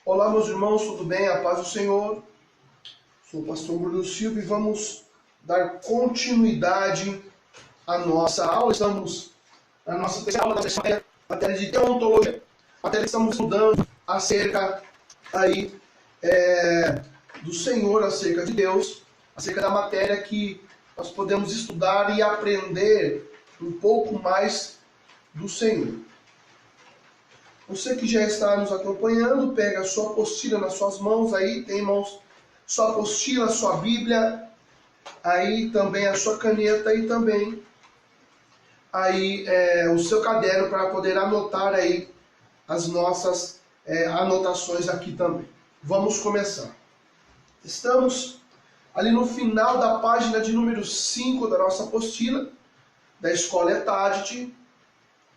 Olá, meus irmãos, tudo bem? A paz do Senhor. Sou o pastor Bruno Silva e vamos dar continuidade à nossa aula. Estamos na nossa terceira aula da matéria de teontologia. Matéria que estamos estudando acerca do Senhor, acerca de Deus, acerca da matéria que nós podemos estudar e aprender um pouco mais do Senhor. Você que já está nos acompanhando, pega a sua apostila nas suas mãos, aí tem, irmãos, sua apostila, sua Bíblia, aí também a sua caneta e também aí o seu caderno para poder anotar aí as nossas anotações aqui também. Vamos começar. Estamos ali no final da página de número 5 da nossa apostila, da Escola Etadit,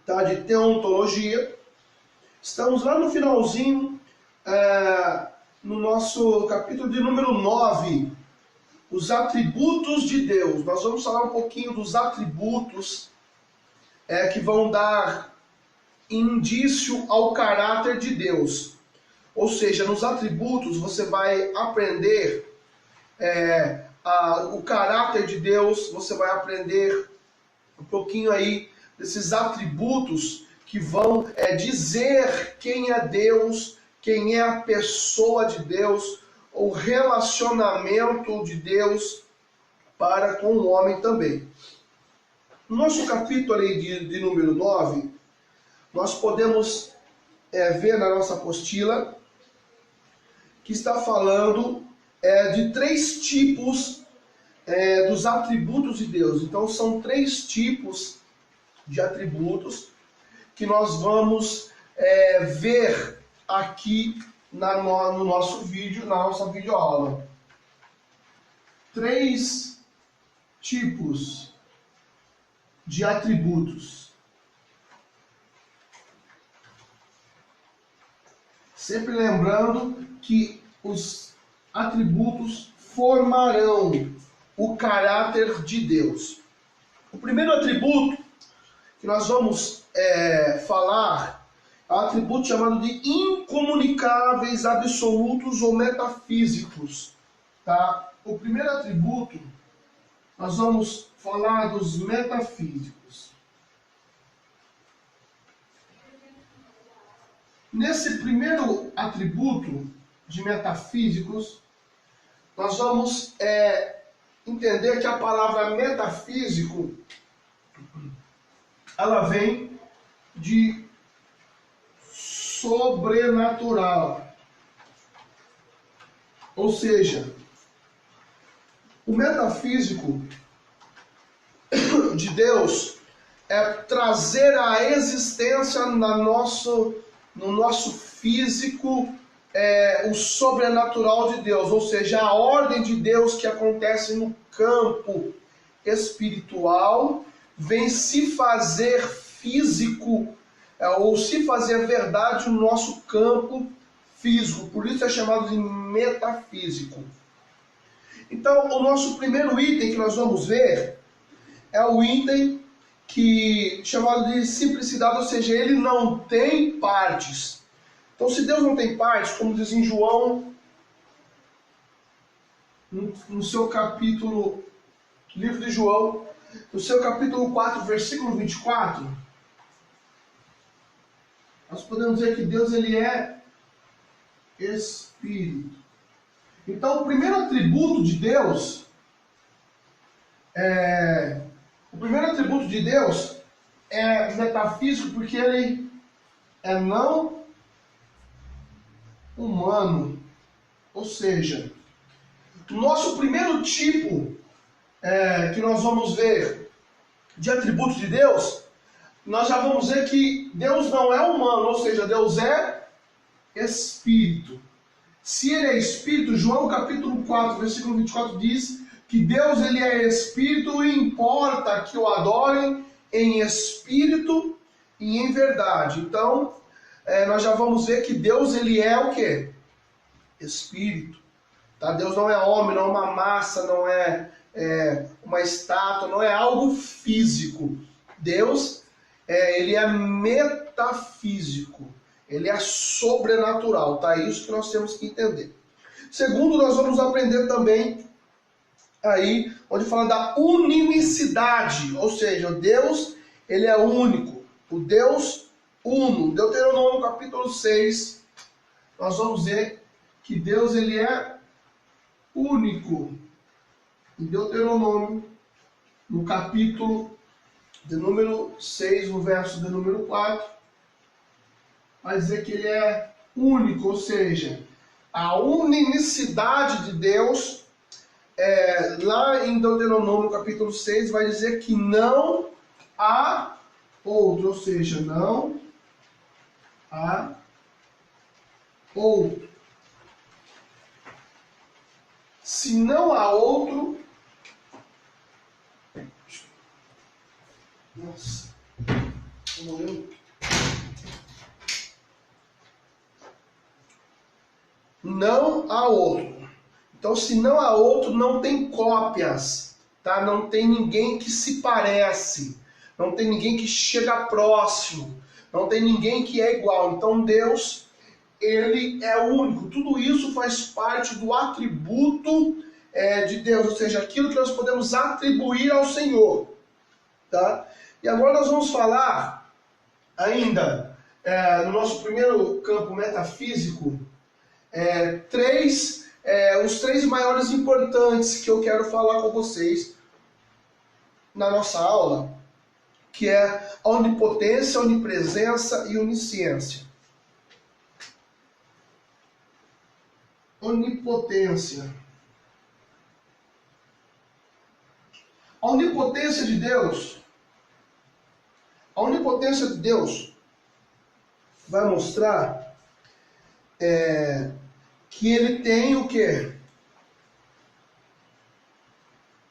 tá, de Teontologia. Estamos lá no finalzinho, no nosso capítulo de número 9, os atributos de Deus. Nós vamos falar um pouquinho dos atributos que vão dar indício ao caráter de Deus. Ou seja, nos atributos você vai aprender o caráter de Deus, você vai aprender um pouquinho aí desses atributos que vão dizer quem é Deus, quem é a pessoa de Deus, o relacionamento de Deus para com o homem também. No nosso capítulo ali de número 9, nós podemos ver na nossa apostila que está falando de 3 tipos dos atributos de Deus. Então são 3 tipos de atributos que nós vamos ver aqui no nosso vídeo, na nossa videoaula. 3 tipos de atributos. Sempre lembrando que os atributos formarão o caráter de Deus. O primeiro atributo que nós vamos falar é um atributo chamado de incomunicáveis, absolutos ou metafísicos. Tá? O primeiro atributo, nós vamos falar dos metafísicos. Nesse primeiro atributo de metafísicos, nós vamos entender que a palavra metafísico ela vem de sobrenatural. Ou seja, o metafísico de Deus é trazer a existência no nosso físico o sobrenatural de Deus, ou seja, a ordem de Deus que acontece no campo espiritual vem se fazer físico, ou se fazer verdade no nosso campo físico. Por isso é chamado de metafísico. Então, o nosso primeiro item que nós vamos ver é o item chamado de simplicidade, ou seja, ele não tem partes. Então, se Deus não tem partes, como diz em João, no seu capítulo, livro de João, no seu capítulo 4, versículo 24, nós podemos ver que Deus ele é Espírito. Então, o primeiro atributo de Deus é metafísico porque ele é não humano. Ou seja, o nosso primeiro tipo que nós vamos ver de atributos de Deus, nós já vamos ver que Deus não é humano, ou seja, Deus é Espírito. Se ele é Espírito, João capítulo 4, versículo 24 diz que Deus ele é Espírito e importa que o adorem em Espírito e em verdade. Então, nós já vamos ver que Deus ele é o quê? Espírito. Tá? Deus não é homem, não é uma massa, não é uma estátua, não é algo físico. Deus ele é metafísico. Ele é sobrenatural, tá? Isso que nós temos que entender. Segundo, nós vamos aprender também aí, onde fala da unicidade, ou seja, Deus, ele é único, o Deus uno. Deuteronômio capítulo 6, nós vamos ver que Deus, ele é único. Em Deuteronômio, no capítulo de número 6, no verso de número 4, vai dizer que ele é único, ou seja, a unicidade de Deus, lá em Deuteronômio capítulo 6, vai dizer que não há outro, ou seja, não há outro. Se não há outro, nossa, não há outro. Então, se não há outro, não tem cópias, tá? Não tem ninguém que se parece, não tem ninguém que chega próximo, não tem ninguém que é igual. Então, Deus, ele é único. Tudo isso faz parte do atributo de Deus, ou seja, aquilo que nós podemos atribuir ao Senhor, tá? E agora nós vamos falar ainda, no nosso primeiro campo metafísico, os três maiores importantes que eu quero falar com vocês na nossa aula, que é a onipotência, a onipresença e onisciência. Onipotência. A onipotência de Deus, vai mostrar que ele tem o quê?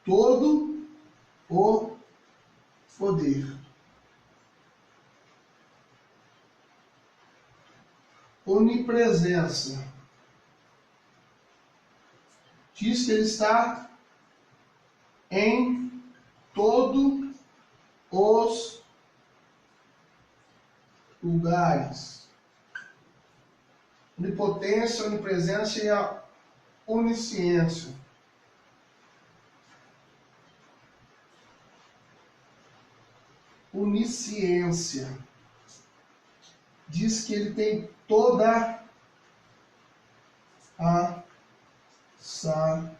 Todo o poder. Onipresença. Diz que ele está em todos os lugares. Onipotência, onipresença e a onisciência. Onisciência. Diz que ele tem toda a sabedoria.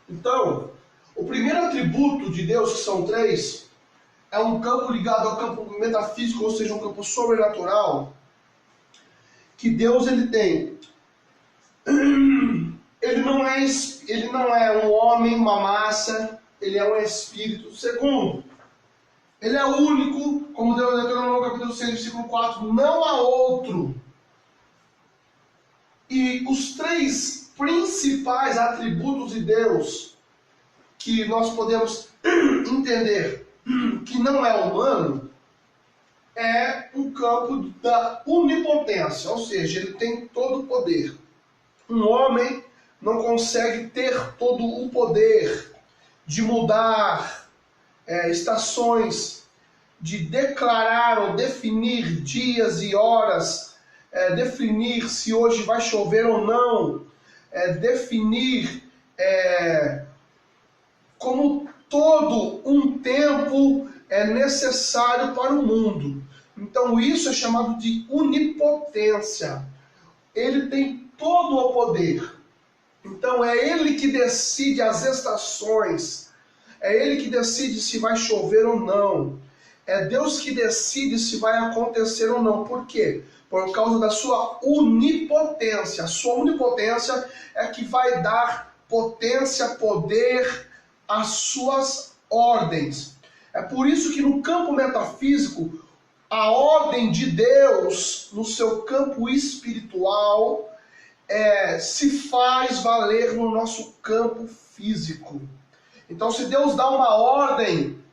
Então, o primeiro atributo de Deus, que são três, é um campo ligado ao campo metafísico, ou seja, um campo sobrenatural, que Deus ele tem. Ele não é um homem, uma massa, ele é um espírito. Segundo, ele é único, como Deus no capítulo 6, versículo 4, não há outro. E os três principais atributos de Deus que nós podemos entender que não é humano é o campo da onipotência, ou seja, ele tem todo o poder. Um homem não consegue ter todo o poder de mudar estações, de declarar ou definir dias e horas, definir se hoje vai chover ou não, definir como todo um tempo é necessário para o mundo. Então isso é chamado de onipotência. Ele tem todo o poder. Então é ele que decide as estações. É ele que decide se vai chover ou não. É Deus que decide se vai acontecer ou não. Por quê? Por causa da sua onipotência. A sua onipotência é que vai dar potência, poder às suas ordens. É por isso que no campo metafísico, a ordem de Deus no seu campo espiritual se faz valer no nosso campo físico. Então, se Deus dá uma ordem,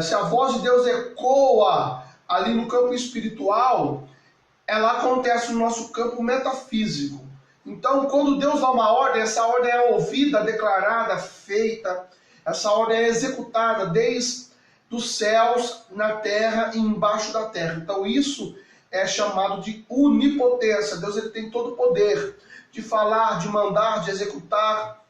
se a voz de Deus ecoa ali no campo espiritual, ela acontece no nosso campo metafísico. Então, quando Deus dá uma ordem, essa ordem é ouvida, declarada, feita, essa ordem é executada desde dos céus, na terra e embaixo da terra. Então isso é chamado de onipotência. Deus ele tem todo o poder de falar, de mandar, de executar,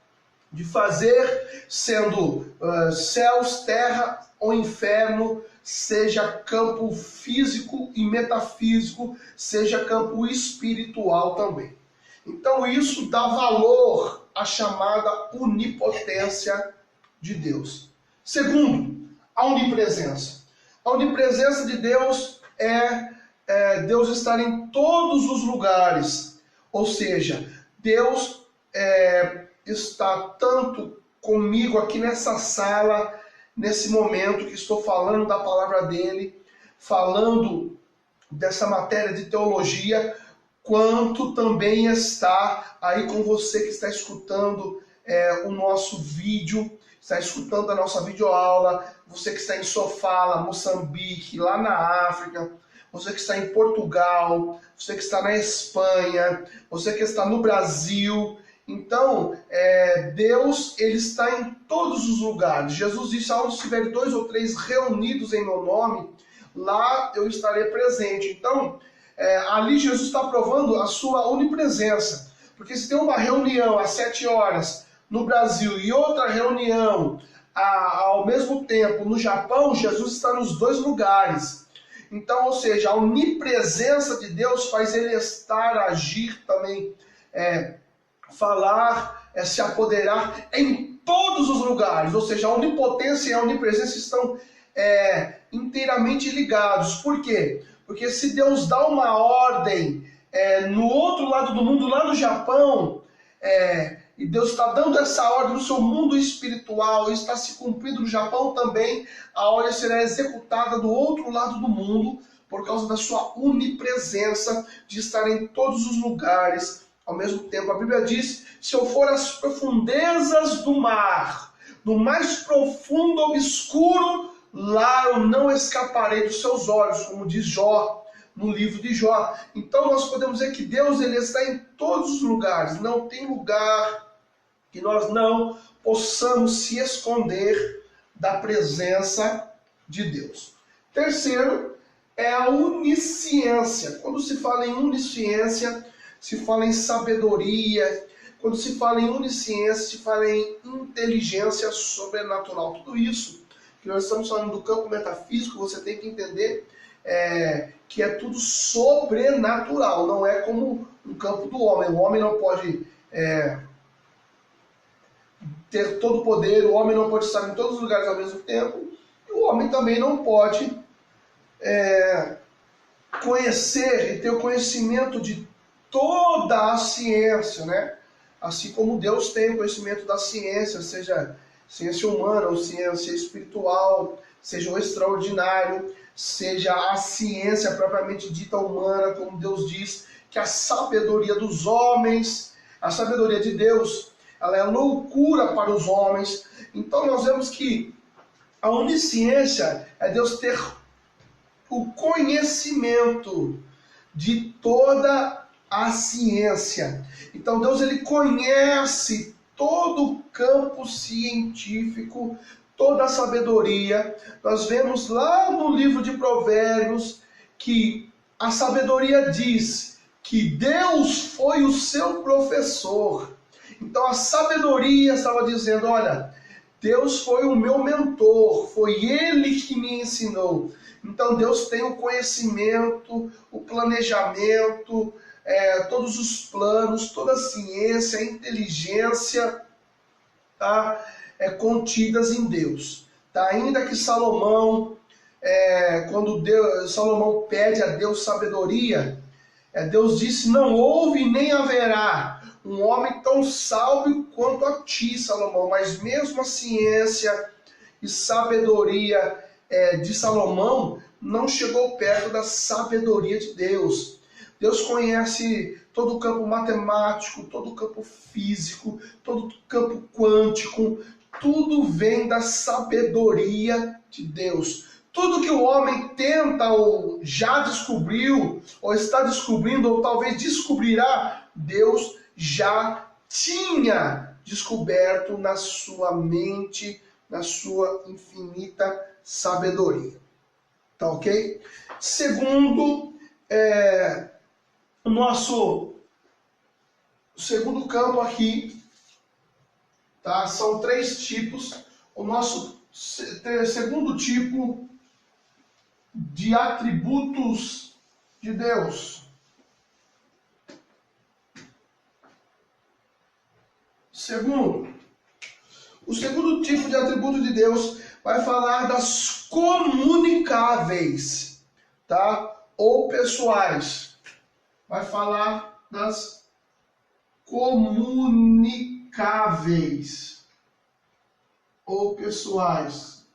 de fazer, sendo céus, terra ou inferno, seja campo físico e metafísico, seja campo espiritual também. Então isso dá valor à chamada onipotência de Deus. Segundo, a onipresença. A onipresença de Deus é Deus estar em todos os lugares. Ou seja, Deus está tanto comigo aqui nessa sala, nesse momento que estou falando da palavra dele, falando dessa matéria de teologia, quanto também está aí com você que está escutando o nosso vídeo, está escutando a nossa videoaula, você que está em Sofala, Moçambique, lá na África, você que está em Portugal, você que está na Espanha, você que está no Brasil. Então, Deus ele está em todos os lugares. Jesus disse, aonde estiver 2 ou 3 reunidos em meu nome, lá eu estarei presente. Então, ali Jesus está provando a sua onipresença. Porque se tem uma reunião às 7 horas no Brasil e outra reunião ao mesmo tempo no Japão, Jesus está nos 2 lugares. Então, ou seja, a onipresença de Deus faz ele estar, agir também, falar, se apoderar em todos os lugares. Ou seja, a onipotência e a onipresença estão inteiramente ligados. Por quê? Porque se Deus dá uma ordem no outro lado do mundo, lá no Japão, e Deus está dando essa ordem no seu mundo espiritual, e está se cumprindo no Japão também, a ordem será executada do outro lado do mundo, por causa da sua onipresença, de estar em todos os lugares ao mesmo tempo. A Bíblia diz, se eu for às profundezas do mar, no mais profundo obscuro, lá eu não escaparei dos seus olhos, como diz Jó, no livro de Jó. Então nós podemos dizer que Deus ele está em todos os lugares, não tem lugar que nós não possamos se esconder da presença de Deus. Terceiro, é a onisciência. Quando se fala em onisciência, se fala em sabedoria. Quando se fala em onisciência, se fala em inteligência sobrenatural. Tudo isso que nós estamos falando do campo metafísico, você tem que entender que é tudo sobrenatural. Não é como um campo do homem. O homem não pode ter todo o poder, o homem não pode estar em todos os lugares ao mesmo tempo, e o homem também não pode conhecer e ter o conhecimento de toda a ciência, né? Assim como Deus tem o conhecimento da ciência, seja ciência humana ou ciência espiritual, seja o extraordinário, seja a ciência propriamente dita humana, como Deus diz, que a sabedoria dos homens, a sabedoria de Deus, ela é loucura para os homens. Então nós vemos que a onisciência é Deus ter o conhecimento de toda a ciência. Então Deus ele conhece todo o campo científico, toda a sabedoria. Nós vemos lá no livro de Provérbios que a sabedoria diz que Deus foi o seu professor. Então a sabedoria estava dizendo, olha, Deus foi o meu mentor, foi Ele que me ensinou. Então Deus tem o conhecimento, o planejamento, todos os planos, toda a ciência, a inteligência, tá? Contidas em Deus. Tá? Ainda que Salomão, quando Salomão pede a Deus sabedoria, Deus disse, não houve nem haverá um homem tão sábio quanto a ti, Salomão. Mas mesmo a ciência e sabedoria de Salomão não chegou perto da sabedoria de Deus. Deus conhece todo o campo matemático, todo o campo físico, todo o campo quântico. Tudo vem da sabedoria de Deus. Tudo que o homem tenta ou já descobriu, ou está descobrindo, ou talvez descobrirá, Deus já tinha descoberto na sua mente, na sua infinita sabedoria. Tá ok? Segundo, o nosso segundo campo aqui, tá? São 3 tipos. O nosso segundo tipo de atributos de Deus. O segundo tipo de atributo de Deus vai falar das comunicáveis, tá? Ou pessoais. Vai falar das comunicáveis ou pessoais.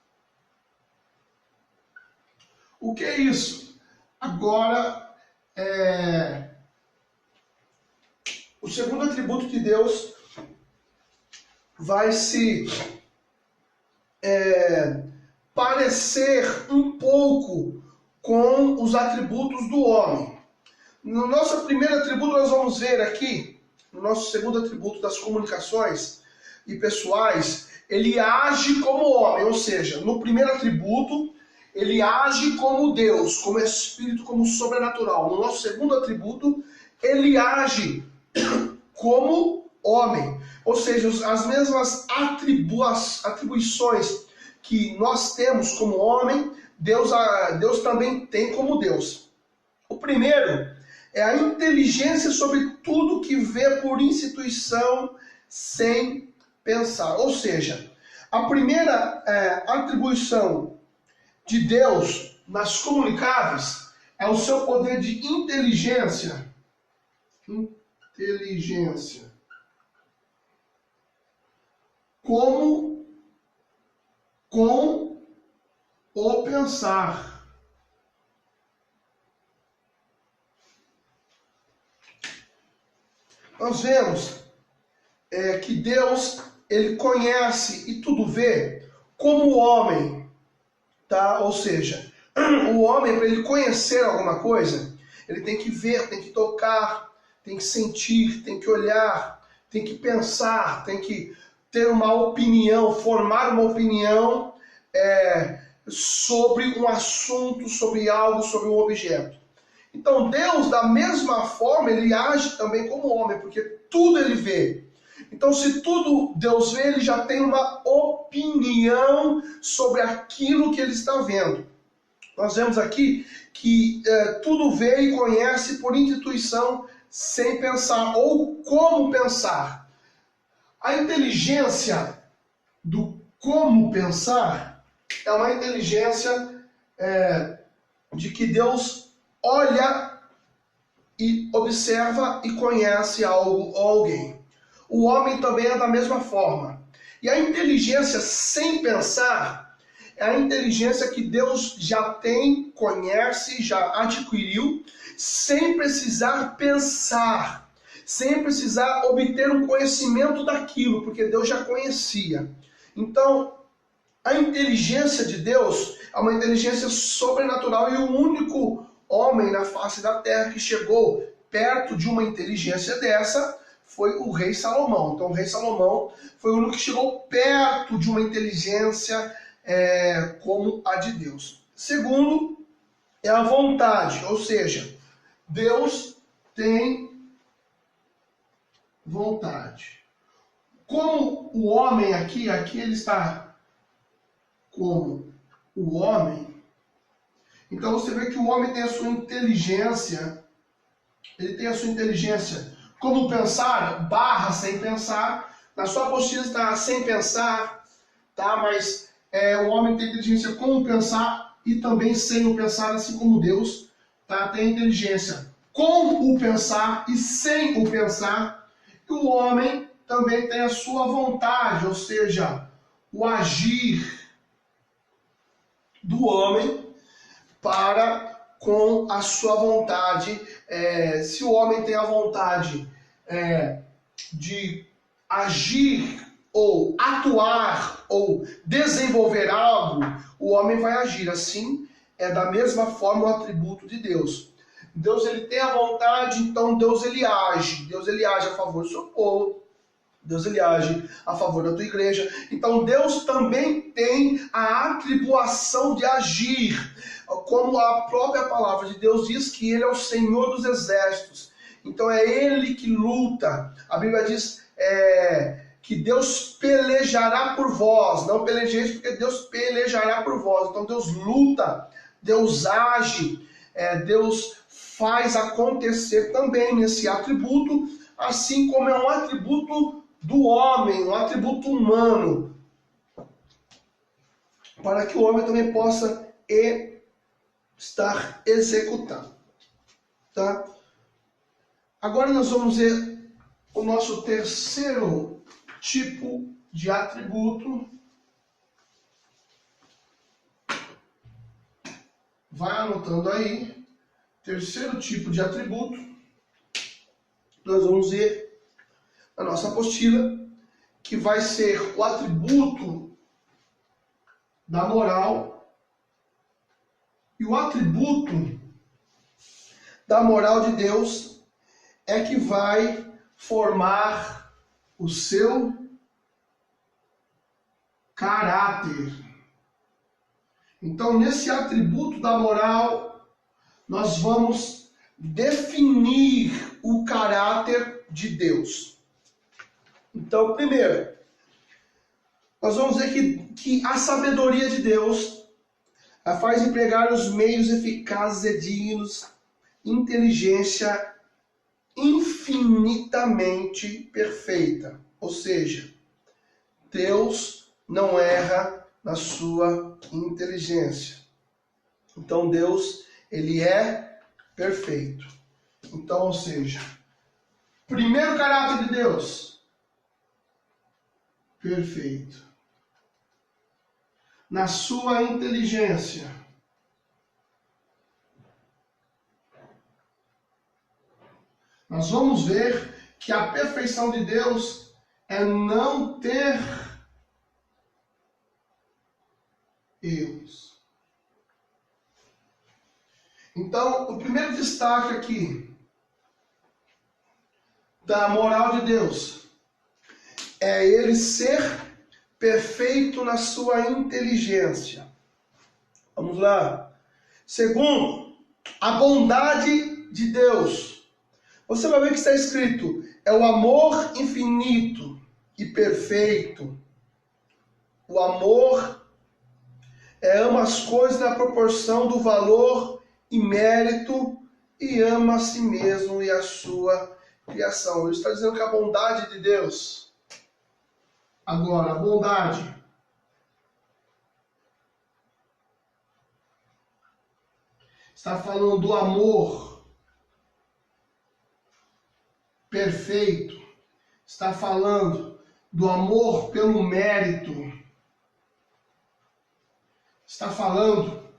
O que é isso? Agora, o segundo atributo de Deus vai se parecer um pouco com os atributos do homem. No nosso primeiro atributo, nós vamos ver aqui, no nosso segundo atributo das comunicações e pessoais, ele age como homem, ou seja, no primeiro atributo, ele age como Deus, como Espírito, como sobrenatural. No nosso segundo atributo, ele age como homem. Ou seja, as mesmas atribuições que nós temos como homem, Deus também tem como Deus. O primeiro é a inteligência sobre tudo que vê por instituição sem pensar. Ou seja, a primeira atribuição de Deus nas comunicáveis é o seu poder de inteligência. Com o pensar. Nós vemos que Deus, ele conhece e tudo vê como o homem, tá? Ou seja, o homem, para ele conhecer alguma coisa, ele tem que ver, tem que tocar, tem que sentir, tem que olhar, tem que pensar, tem que ter uma opinião, formar uma opinião sobre um assunto, sobre algo, sobre um objeto. Então Deus, da mesma forma, ele age também como homem, porque tudo ele vê. Então, se tudo Deus vê, ele já tem uma opinião sobre aquilo que ele está vendo. Nós vemos aqui que tudo vê e conhece por intuição, sem pensar, ou como pensar. A inteligência do como pensar é uma inteligência de que Deus olha e observa e conhece algo ou alguém. O homem também é da mesma forma. E a inteligência sem pensar é a inteligência que Deus já tem, conhece, já adquiriu, sem precisar pensar, sem precisar obter um conhecimento daquilo, porque Deus já conhecia. Então, a inteligência de Deus é uma inteligência sobrenatural, e o único homem na face da terra que chegou perto de uma inteligência dessa foi o rei Salomão. Então o rei Salomão foi o único que chegou perto de uma inteligência como a de Deus. Segundo, é a vontade, ou seja, Deus tem vontade. Como o homem aqui ele está como o homem, então você vê que o homem tem a sua inteligência, ele tem a sua inteligência como pensar, barra sem pensar. Na sua apostila está sem pensar, tá? Mas o homem tem inteligência como pensar e também sem o pensar, assim como Deus, tá? Tem inteligência com o pensar e sem o pensar. E o homem também tem a sua vontade, ou seja, o agir do homem para com a sua vontade. Se o homem tem a vontade de agir ou atuar ou desenvolver algo, o homem vai agir. Assim, é da mesma forma o atributo de Deus. Deus ele tem a vontade, então Deus ele age. Deus ele age a favor do seu povo. Deus ele age a favor da tua igreja. Então Deus também tem a atribuição de agir. Como a própria palavra de Deus diz que ele é o Senhor dos exércitos. Então é ele que luta. A Bíblia diz que Deus pelejará por vós. Não pelejeis porque Deus pelejará por vós. Então Deus luta, Deus age, Deus faz acontecer também nesse atributo, assim como é um atributo do homem, um atributo humano, para que o homem também possa estar executando. Tá? Agora nós vamos ver o nosso terceiro tipo de atributo. Vai anotando aí. Terceiro tipo de atributo. Nós vamos ver a nossa apostila, que vai ser o atributo da moral. E o atributo da moral de Deus é que vai formar o seu caráter. Então, nesse atributo da moral, nós vamos definir o caráter de Deus. Então, primeiro, nós vamos ver que a sabedoria de Deus a faz empregar os meios eficazes e dignos, inteligência infinitamente perfeita. Ou seja, Deus não erra na sua inteligência. Então Deus, ele é perfeito. Então, ou seja, primeiro caráter de Deus, perfeito. Na sua inteligência, nós vamos ver que a perfeição de Deus é não ter erros. Então, o primeiro destaque aqui da moral de Deus é ele ser perfeito na sua inteligência. Vamos lá. Segundo, a bondade de Deus. Você vai ver que está escrito, é o amor infinito e perfeito. O amor ama as coisas na proporção do valor e mérito e ama a si mesmo e a sua criação. Ele está dizendo que a bondade de Deus. Agora, a bondade. Está falando do amor perfeito. Está falando do amor pelo mérito. Está falando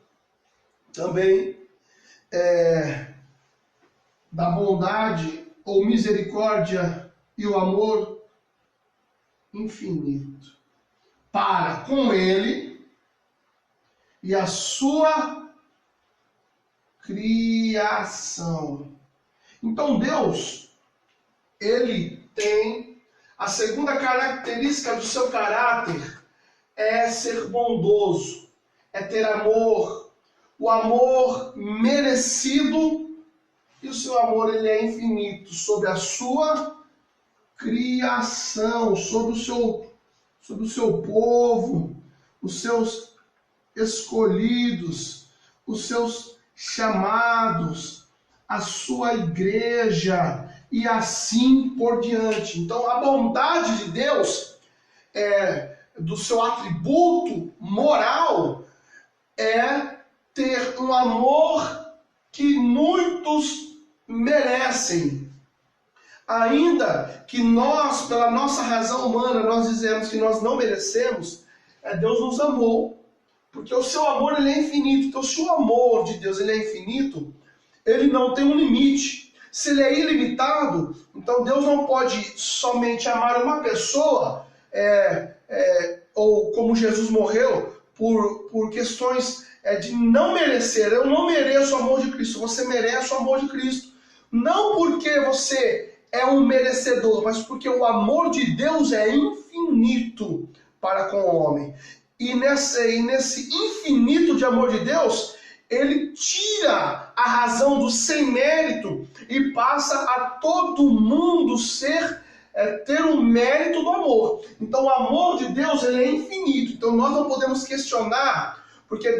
também da bondade ou misericórdia e o amor infinito para com ele e a sua criação. Então Deus, ele tem a segunda característica do seu caráter é ser bondoso, é ter amor, o amor merecido, e o seu amor ele é infinito sobre a sua criação, sobre o seu povo, os seus escolhidos, os seus chamados, a sua igreja e assim por diante. Então a bondade de Deus, do seu atributo moral, é ter um amor que muitos merecem. Ainda que nós, pela nossa razão humana, nós dizemos que nós não merecemos, Deus nos amou, porque o seu amor ele é infinito. Então, se o amor de Deus ele é infinito, ele não tem um limite. Se ele é ilimitado, então Deus não pode somente amar uma pessoa, ou como Jesus morreu, por questões de não merecer. Eu não mereço o amor de Cristo, você merece o amor de Cristo. Não porque você é um merecedor, mas porque o amor de Deus é infinito para com o homem. E nesse infinito de amor de Deus, ele tira a razão do sem mérito e passa a todo mundo ter o mérito do amor. Então o amor de Deus ele é infinito. Então nós não podemos questionar porque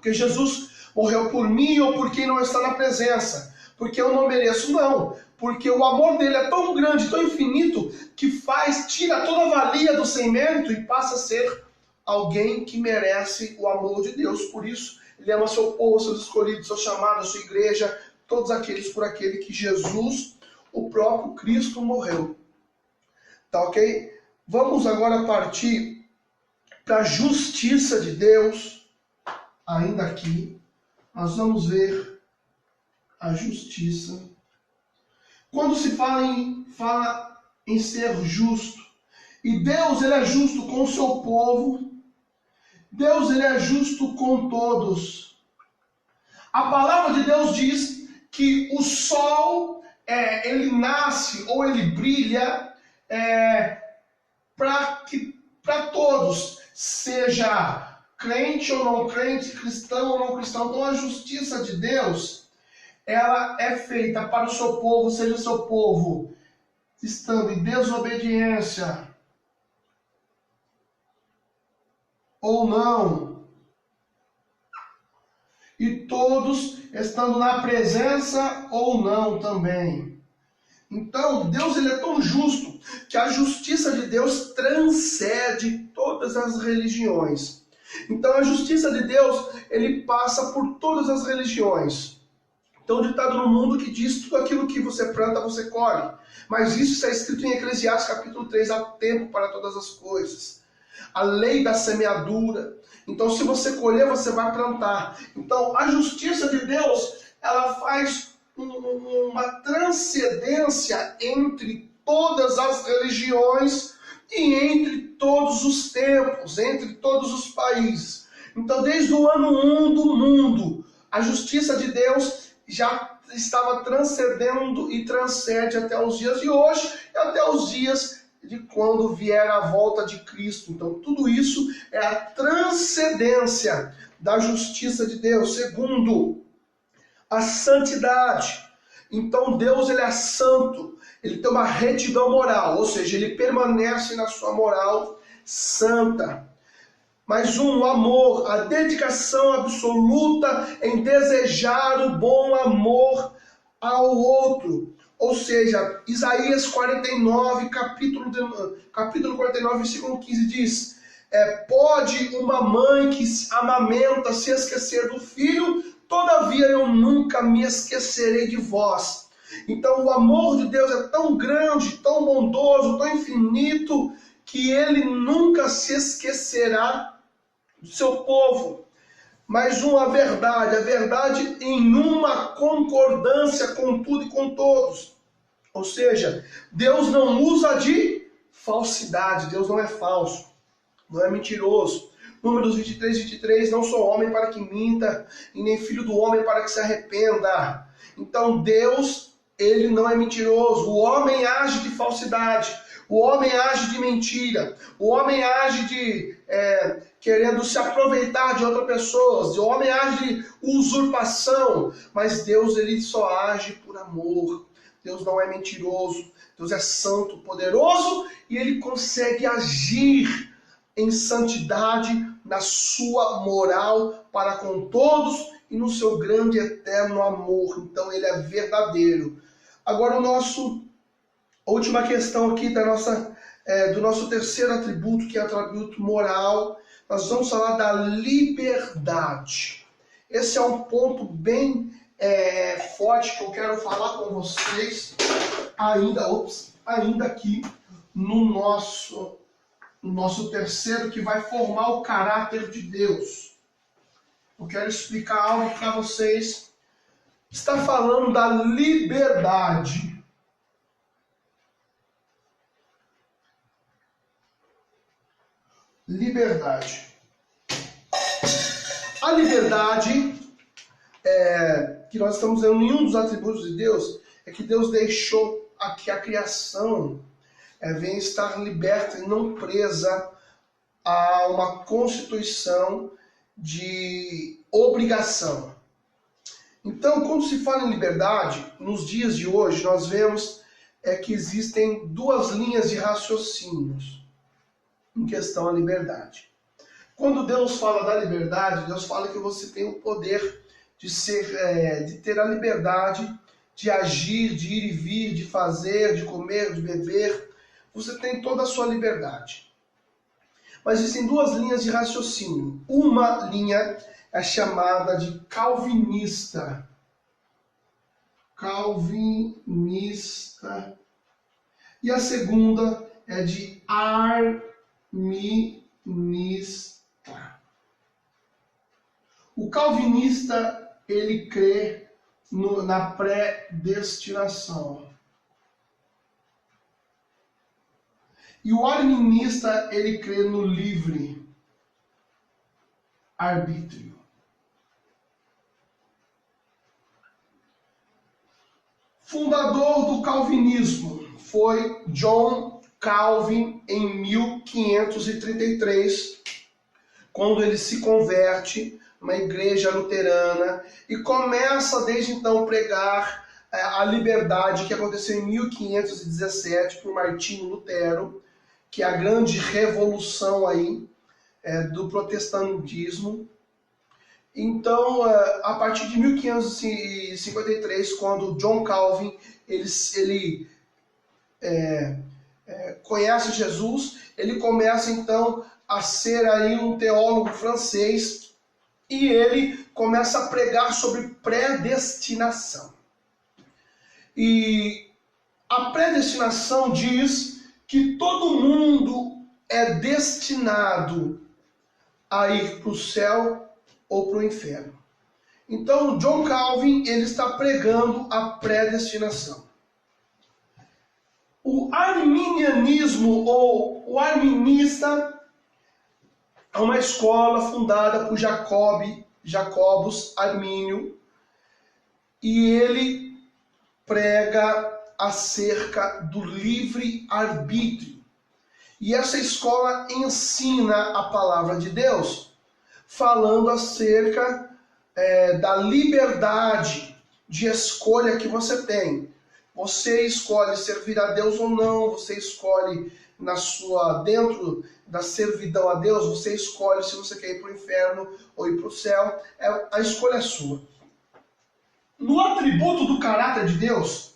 Jesus morreu por mim ou por quem não está na presença, porque eu não mereço, não. Porque o amor dele é tão grande, tão infinito, que tira toda a valia do sem mérito e passa a ser alguém que merece o amor de Deus. Por isso, ele ama seu povo, seus escolhidos, seu chamado, a sua igreja, todos aqueles por aquele que Jesus, o próprio Cristo, morreu. Tá ok? Vamos agora partir para a justiça de Deus. Ainda aqui, nós vamos ver a justiça. Quando se fala em ser justo, e Deus ele é justo com o seu povo, Deus ele é justo com todos. A palavra de Deus diz que o sol ele nasce ou ele brilha para todos, seja crente ou não crente, cristão ou não cristão. Então a justiça de Deus ela é feita para o seu povo, seja o seu povo estando em desobediência ou não, e todos estando na presença ou não também. Então, Deus ele é tão justo que a justiça de Deus transcende todas as religiões. Então, a justiça de Deus, ele passa por todas as religiões. Então, o ditado no mundo que diz tudo aquilo que você planta, você colhe. Mas isso está escrito em Eclesiastes capítulo 3, há tempo para todas as coisas. A lei da semeadura. Então, se você colher, você vai plantar. Então, a justiça de Deus, ela faz uma transcendência entre todas as religiões e entre todos os tempos, entre todos os países. Então, desde o ano 1 do mundo, a justiça de Deus já estava transcendendo e transcende até os dias de hoje e até os dias de quando vier a volta de Cristo. Então, tudo isso é a transcendência da justiça de Deus. Segundo, a santidade. Então, Deus ele é santo, ele tem uma retidão moral, ou seja, ele permanece na sua moral santa. Mais o amor, a dedicação absoluta em desejar o bom amor ao outro. Ou seja, Isaías 49, capítulo 49, versículo 15 diz: pode uma mãe que amamenta se esquecer do filho, todavia eu nunca me esquecerei de vós. Então o amor de Deus é tão grande, tão bondoso, tão infinito, que ele nunca se esquecerá do seu povo. Mas a verdade em uma concordância com tudo e com todos. Ou seja, Deus não usa de falsidade, Deus não é falso, não é mentiroso. Números 23, 23, não sou homem para que minta, e nem filho do homem para que se arrependa. Então Deus, ele não é mentiroso. O homem age de falsidade, o homem age de mentira, o homem age querendo se aproveitar de outra pessoa, o homem age de usurpação, mas Deus ele só age por amor. Deus não é mentiroso, Deus é santo, poderoso, e ele consegue agir em santidade na sua moral para com todos e no seu grande e eterno amor. Então ele é verdadeiro. Agora a última questão aqui do nosso terceiro atributo, que é o atributo moral, nós vamos falar da liberdade. Esse é um ponto bem forte que eu quero falar com vocês ainda aqui no nosso terceiro, que vai formar o caráter de Deus. Eu quero explicar algo para vocês. Está falando da liberdade. Liberdade. A liberdade que nós estamos vendo em um dos atributos de Deus é que Deus deixou que a criação venha estar liberta e não presa a uma constituição de obrigação. Então, quando se fala em liberdade, nos dias de hoje, nós vemos que existem duas linhas de raciocínios em questão à liberdade. Quando Deus fala da liberdade, Deus fala que você tem o poder de ter a liberdade de agir, de ir e vir, de fazer, de comer, de beber. Você tem toda a sua liberdade. Mas existem duas linhas de raciocínio. Uma linha é chamada de calvinista. Calvinista. E a segunda é de arminista. O calvinista, ele crê na predestinação. E o arminista, ele crê no livre arbítrio. Fundador do calvinismo foi John Calvin em 1533, quando ele se converte numa igreja luterana e começa desde então a pregar a liberdade, que aconteceu em 1517 por Martinho Lutero, que é a grande revolução aí do protestantismo. Então, a partir de 1553, quando John Calvin ele conhece Jesus, ele começa então a ser aí um teólogo francês e ele começa a pregar sobre predestinação. E a predestinação diz que todo mundo é destinado a ir para o céu ou para o inferno. Então, John Calvin ele está pregando a predestinação. O arminianismo ou o arminista é uma escola fundada por Jacobus Armínio, e ele prega acerca do livre-arbítrio. E essa escola ensina a palavra de Deus, falando acerca da liberdade de escolha que você tem. Você escolhe servir a Deus ou não, você escolhe dentro da servidão a Deus, você escolhe se você quer ir para o inferno ou ir para o céu, a escolha é sua. No atributo do caráter de Deus,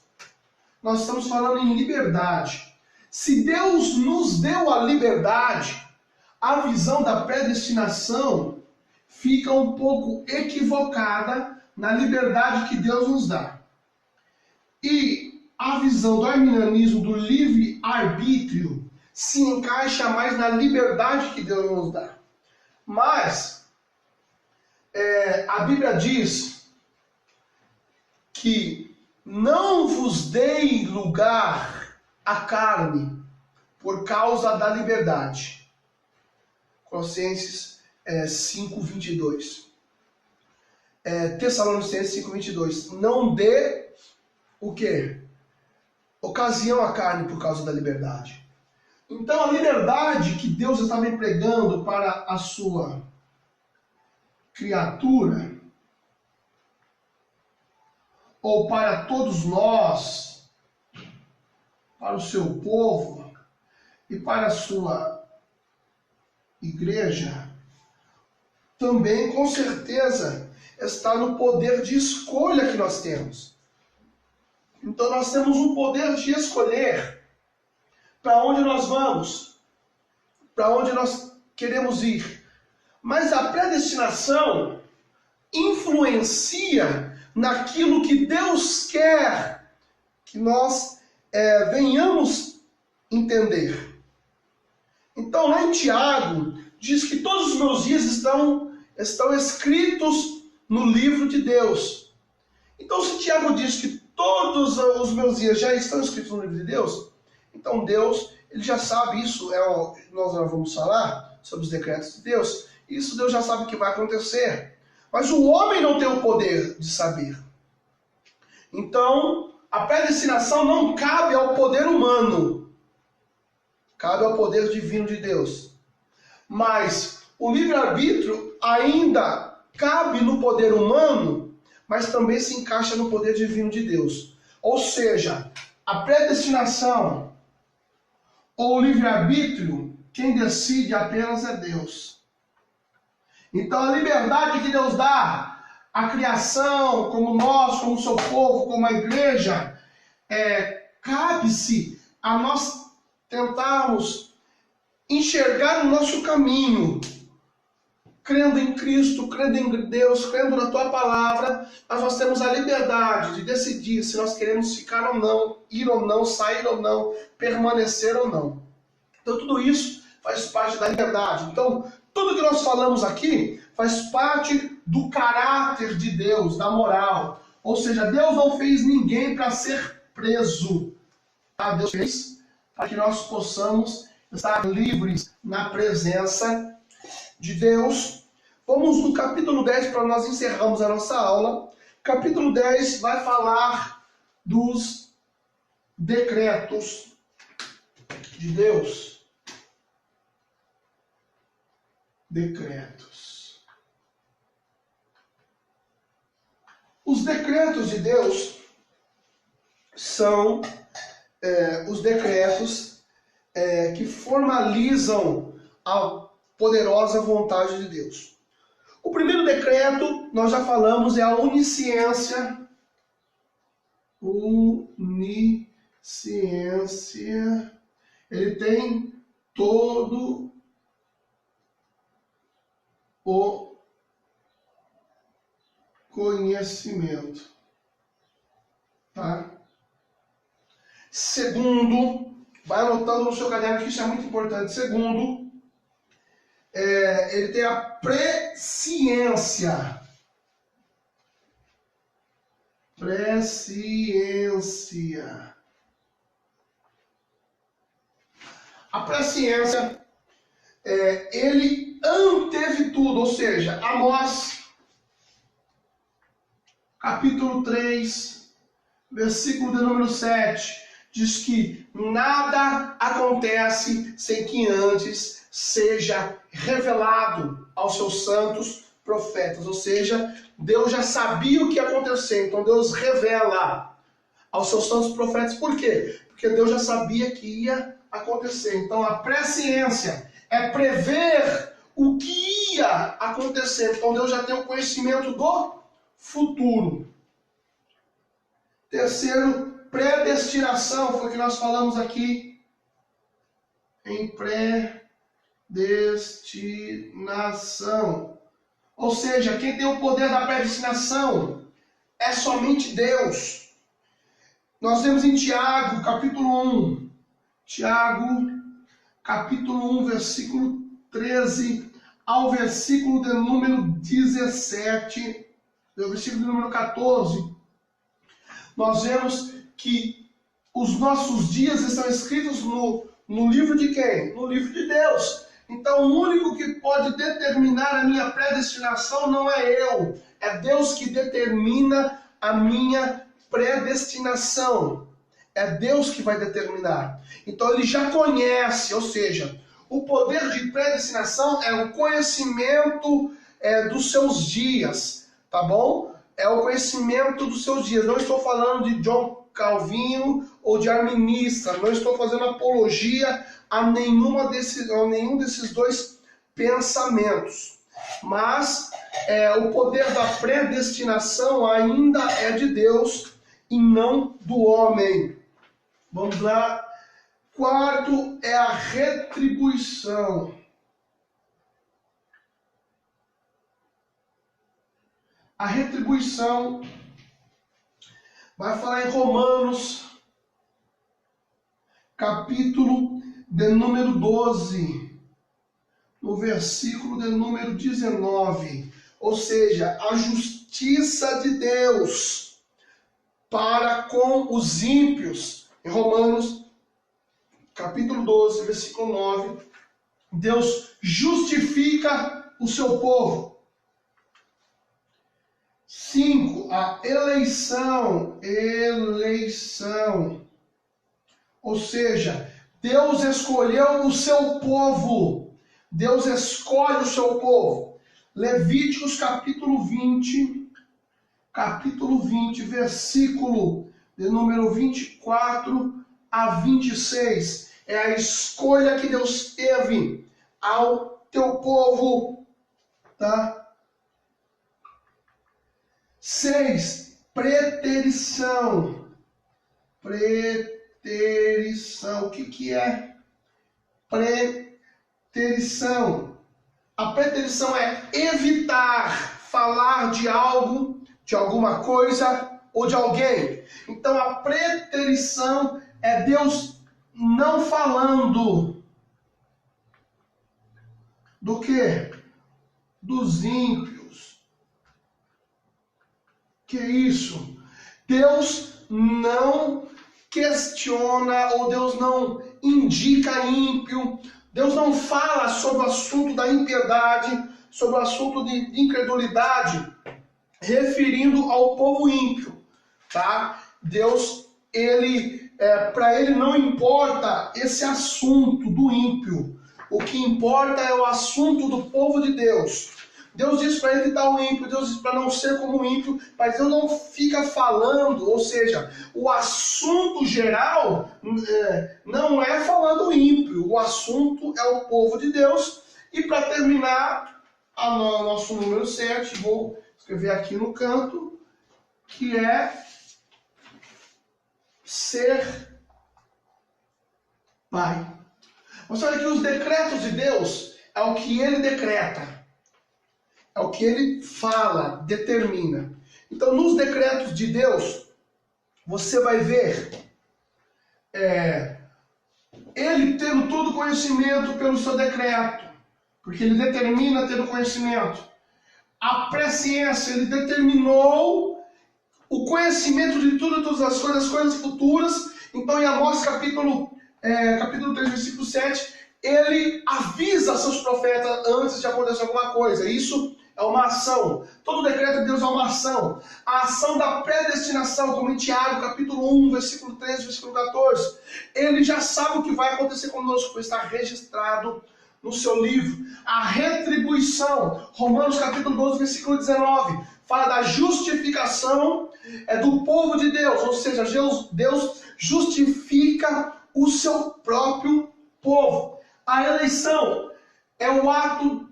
nós estamos falando em liberdade. Se Deus nos deu a liberdade, a visão da predestinação fica um pouco equivocada na liberdade que Deus nos dá. E a visão do arminianismo, do livre-arbítrio, se encaixa mais na liberdade que Deus nos dá. Mas a Bíblia diz que não vos dei lugar à carne por causa da liberdade. Colossenses 5:22. Tessalonicenses 5:22. Não dê o quê? Ocasião à carne por causa da liberdade. Então a liberdade que Deus estava empregando para a sua criatura, ou para todos nós, para o seu povo e para a sua igreja, também com certeza está no poder de escolha que nós temos. Então nós temos um poder de escolher para onde nós vamos, para onde nós queremos ir. Mas a predestinação influencia naquilo que Deus quer que nós venhamos entender. Então lá em Tiago diz que todos os meus dias estão escritos no livro de Deus. Então se Tiago diz que todos os meus dias já estão escritos no livro de Deus, então Deus, ele já sabe isso, nós vamos falar sobre os decretos de Deus, isso Deus já sabe que vai acontecer. Mas o homem não tem o poder de saber. Então, a predestinação não cabe ao poder humano, cabe ao poder divino de Deus. Mas o livre-arbítrio ainda cabe no poder humano, mas também se encaixa no poder divino de Deus. Ou seja, a predestinação ou o livre-arbítrio, quem decide apenas é Deus. Então a liberdade que Deus dá à criação, como nós, como seu povo, como a igreja, cabe-se a nós tentarmos enxergar o nosso caminho, crendo em Cristo, crendo em Deus, crendo na tua palavra, mas nós temos a liberdade de decidir se nós queremos ficar ou não, ir ou não, sair ou não, permanecer ou não. Então tudo isso faz parte da liberdade. Então tudo que nós falamos aqui faz parte do caráter de Deus, da moral. Ou seja, Deus não fez ninguém para ser preso. Deus fez para que nós possamos estar livres na presença de Deus. Vamos no capítulo 10 para nós encerrarmos a nossa aula. Capítulo 10 vai falar dos decretos de Deus. Decretos. Os decretos de Deus são os decretos que formalizam a poderosa vontade de Deus. O primeiro decreto, nós já falamos, é a onisciência. Onisciência. Ele tem todo o conhecimento. Tá? Segundo, vai anotando no seu caderno que isso é muito importante. Segundo, ele tem a presciência. Presciência. A presciência, ele anteve tudo, ou seja, Amós, capítulo 3, versículo de número 7, diz que nada acontece sem que antes seja revelado aos seus santos profetas. Ou seja, Deus já sabia o que ia acontecer, então Deus revela aos seus santos profetas. Por quê? Porque Deus já sabia que ia acontecer. Então a presciência é prever o que ia acontecer. Então Deus já tem o conhecimento do futuro. Terceiro, predestinação, foi o que nós falamos aqui em predestinação. Ou seja, quem tem o poder da predestinação é somente Deus. Nós vemos em Tiago, capítulo 1. Tiago, capítulo 1, versículo 13 ao versículo de número 17, o versículo de número 14. Nós vemos que os nossos dias estão escritos no livro de quem? No livro de Deus. Então o único que pode determinar a minha predestinação não é eu. É Deus que determina a minha predestinação. É Deus que vai determinar. Então ele já conhece, ou seja, o poder de predestinação é o conhecimento dos seus dias, tá bom? É o conhecimento dos seus dias. Não estou falando de John Calvino ou de arminista. Não estou fazendo apologia a nenhum desses dois pensamentos. Mas o poder da predestinação ainda é de Deus e não do homem. Vamos lá. Quarto é a retribuição. A retribuição vai falar em Romanos, capítulo de número 12, no versículo de número 19. Ou seja, a justiça de Deus para com os ímpios. Em Romanos, capítulo 12, versículo 9, Deus justifica o seu povo. 5. a eleição, ou seja, Deus escolheu o seu povo. Deus escolhe o seu povo. Levíticos capítulo 20, versículo de número 24 a 26. É a escolha que Deus teve ao teu povo, tá? 6. Preterição. O que é preterição? A preterição é evitar falar de algo, de alguma coisa ou de alguém. Então a preterição é Deus não falando do quê? Dos ímpios. Que isso? Deus não questiona ou Deus não indica ímpio. Deus não fala sobre o assunto da impiedade, sobre o assunto de incredulidade, referindo ao povo ímpio, tá? Deus, para ele não importa esse assunto do ímpio. O que importa é o assunto do povo de Deus. Deus diz para evitar o ímpio, Deus diz para não ser como o ímpio, mas Deus não fica falando, ou seja, o assunto geral não é falando ímpio, o assunto é o povo de Deus. E para terminar, nosso número 7, vou escrever aqui no canto, que é ser pai. Mas olha que os decretos de Deus é o que ele decreta. É o que ele fala, determina. Então, nos decretos de Deus, você vai ver ele tendo todo conhecimento pelo seu decreto, porque ele determina ter o conhecimento. A presciência, ele determinou o conhecimento de tudo, todas as coisas futuras. Então, em Amós capítulo 3, versículo 7, ele avisa seus profetas antes de acontecer alguma coisa. Isso é uma ação. Todo decreto de Deus é uma ação. A ação da predestinação, como em Tiago, capítulo 1, versículo 13, versículo 14. Ele já sabe o que vai acontecer conosco, pois está registrado no seu livro. A retribuição, Romanos capítulo 12, versículo 19, fala da justificação do povo de Deus, ou seja, Deus justifica o seu próprio povo. A eleição é o ato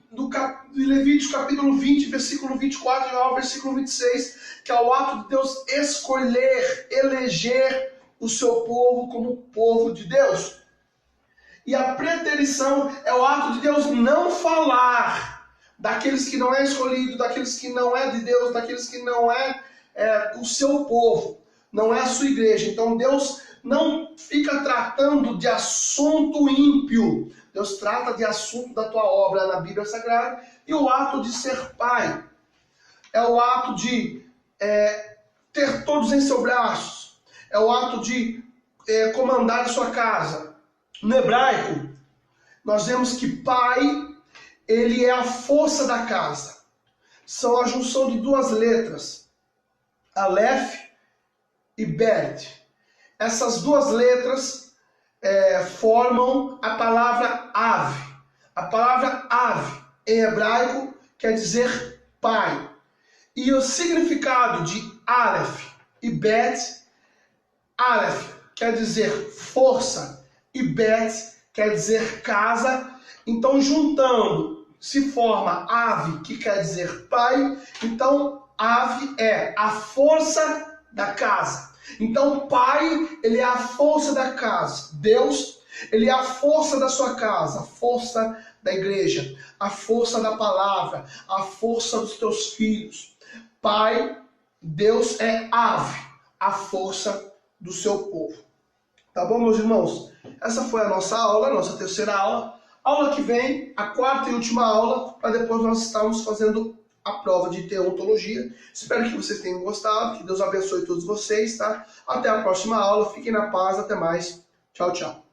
de Levíticos capítulo 20, versículo 24 ao versículo 26, que é o ato de Deus escolher, eleger o seu povo como povo de Deus. E a preterição é o ato de Deus não falar daqueles que não é escolhido, daqueles que não é de Deus, daqueles que não é o seu povo, não é a sua igreja. Então Deus não fica tratando de assunto ímpio. Deus trata de assunto da tua obra na Bíblia Sagrada. E o ato de ser pai é o ato de ter todos em seu braço. É o ato de comandar a sua casa. No hebraico, nós vemos que pai, ele é a força da casa. São a junção de duas letras, Aleph e Bet. Essas duas letras formam a palavra Av. A palavra Av, em hebraico, quer dizer pai. E o significado de Aleph e Bet, Aleph quer dizer força e Bet quer dizer casa. Então, juntando, se forma Av, que quer dizer pai. Então, Av é a força da casa. Então, pai, ele é a força da casa. Deus, ele é a força da sua casa, a força da igreja, a força da palavra, a força dos teus filhos. Pai, Deus é Ave, a força do seu povo. Tá bom, meus irmãos? Essa foi a nossa aula, a nossa terceira aula. Aula que vem, a quarta e última aula, para depois nós estarmos fazendo a prova de teontologia. Espero que vocês tenham gostado, que Deus abençoe todos vocês, tá? Até a próxima aula, fiquem na paz, até mais. Tchau, tchau.